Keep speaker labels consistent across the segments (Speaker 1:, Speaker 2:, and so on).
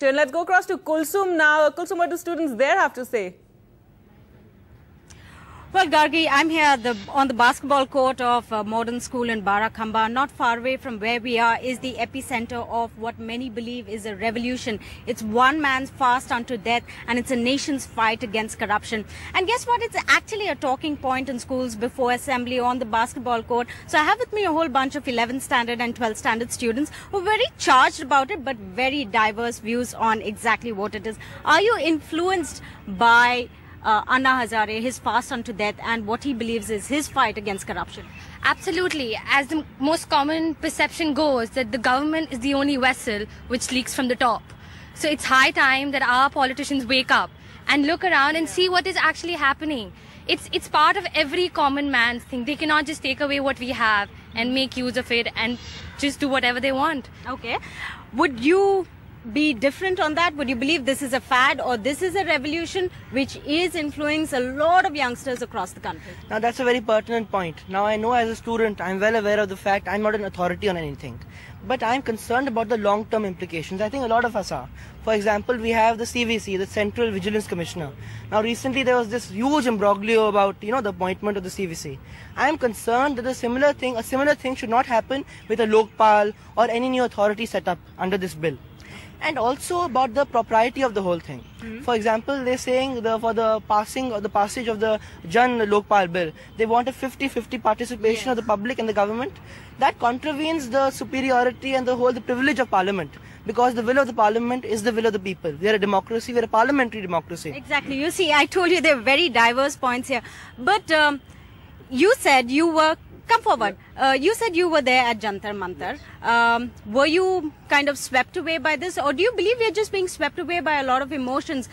Speaker 1: question. Let's go across to Kulsum now. Kulsum, what do students there have to say?
Speaker 2: Well, Gargi, I'm here on the basketball court of Modern School in Barakhamba. Not far away from where we are is the epicenter of what many believe is a revolution. It's one man's fast unto death, and it's a nation's fight against corruption. And guess what? It's actually a talking point in schools before assembly on the basketball court. So I have with me a whole bunch of 11th standard and 12th standard students who are very charged about it, but very diverse views on exactly what it is. Are you influenced by Anna Hazare, his fast unto death, and what he believes is his fight against corruption?
Speaker 3: Absolutely. As the most common perception goes, that the government is the only vessel which leaks from the top. So it's high time that our politicians wake up and look around and see what is actually happening. It's part of every common man's thing. They cannot just take away what we have and make use of it and just do whatever they want.
Speaker 2: Okay. Would you be different on that? Would you believe this is a fad or this is a revolution which is influencing a lot of youngsters across the country?
Speaker 4: Now that's a very pertinent point. Now I know as a student, I'm well aware of the fact I'm not an authority on anything. But I'm concerned about the long-term implications. I think a lot of us are. For example, we have the CVC, the Central Vigilance Commissioner. Now recently there was this huge imbroglio about, the appointment of the CVC. I am concerned that a similar thing should not happen with a Lokpal or any new authority set up under this bill. And also about the propriety of the whole thing. For example, they're saying for the passage of the Jan Lokpal bill, they want a 50-50 participation of the public and the government. That contravenes the superiority and the privilege of parliament. Because the will of the parliament is the will of the people. We are a democracy, we are a parliamentary democracy.
Speaker 2: Exactly. You see, I told you there are very diverse points here. But you said you were... Come forward. You said you were there at Jantar Mantar. Were you kind of swept away by this, or do you believe you're just being swept away by a lot of emotions?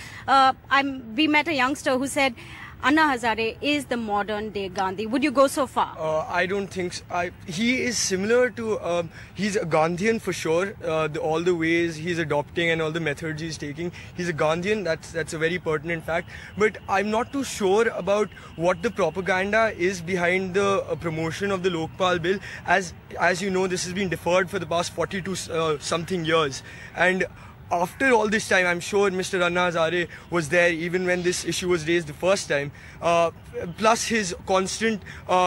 Speaker 2: We met a youngster who said Anna Hazare is the modern day Gandhi. Would you go so far?
Speaker 5: I don't think so. He is similar to, he's a Gandhian for sure, all the ways he's adopting and all the methods he's taking. He's a Gandhian, that's a very pertinent fact. But I'm not too sure about what the propaganda is behind the promotion of the Lokpal bill. As you know, this has been deferred for the past 42 something years. And after all this time, I'm sure Mr. Anna Hazare was there even when this issue was raised the first time. Plus his constant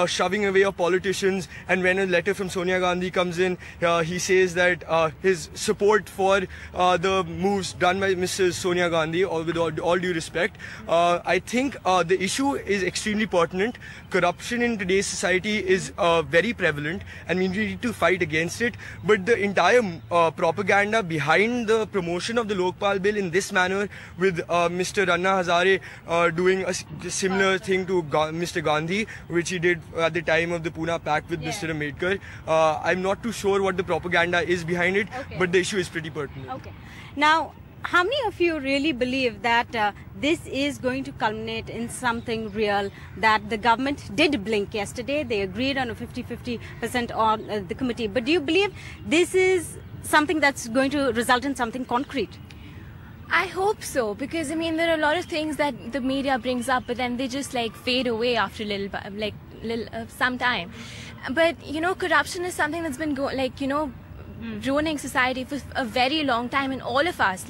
Speaker 5: shoving away of politicians, and when a letter from Sonia Gandhi comes in, he says that his support for the moves done by Mrs. Sonia Gandhi, with all due respect. I think the issue is extremely pertinent. Corruption in today's society is very prevalent, and we need to fight against it. But the entire propaganda behind the promotion of the Lokpal bill in this manner, with Mr. Anna Hazare doing a similar thing to Mr. Gandhi, which he did at the time of the Pune Pact with Mr. Ambedkar. I'm not too sure what the propaganda is behind it, but the issue is pretty pertinent.
Speaker 2: Okay. Now, how many of you really believe that this is going to culminate in something real, that the government did blink yesterday? They agreed on a 50-50% on the committee. But do you believe this is something that's going to result in something concrete?
Speaker 3: I hope so, because I mean there are a lot of things that the media brings up, but then they just like fade away after some time. But corruption is something that's been ruining society for a very long time, and all of us,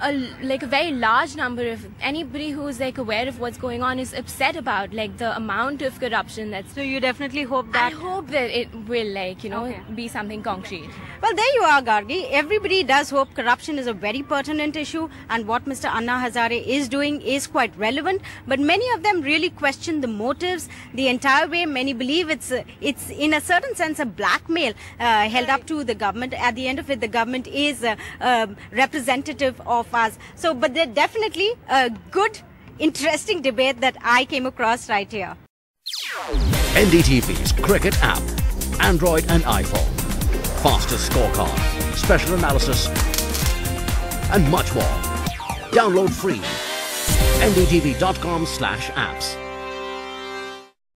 Speaker 3: a very large number of anybody who's aware of what's going on is upset about the amount of corruption that's.
Speaker 2: So you definitely hope that.
Speaker 3: I hope that it will be something concrete.
Speaker 2: Well, there you are, Gargi. Everybody does hope. Corruption is a very pertinent issue, and what Mr. Anna Hazare is doing is quite relevant. But many of them really question the motives, the entire way. Many believe it's in a certain sense a blackmail held up to the government. At the end of it, the government is representative of us. So, but there's definitely a good, interesting debate that I came across right here.
Speaker 6: NDTV's cricket app, Android and iPhone, fastest scorecard, special analysis, and much more. Download free. ndtv.com/apps.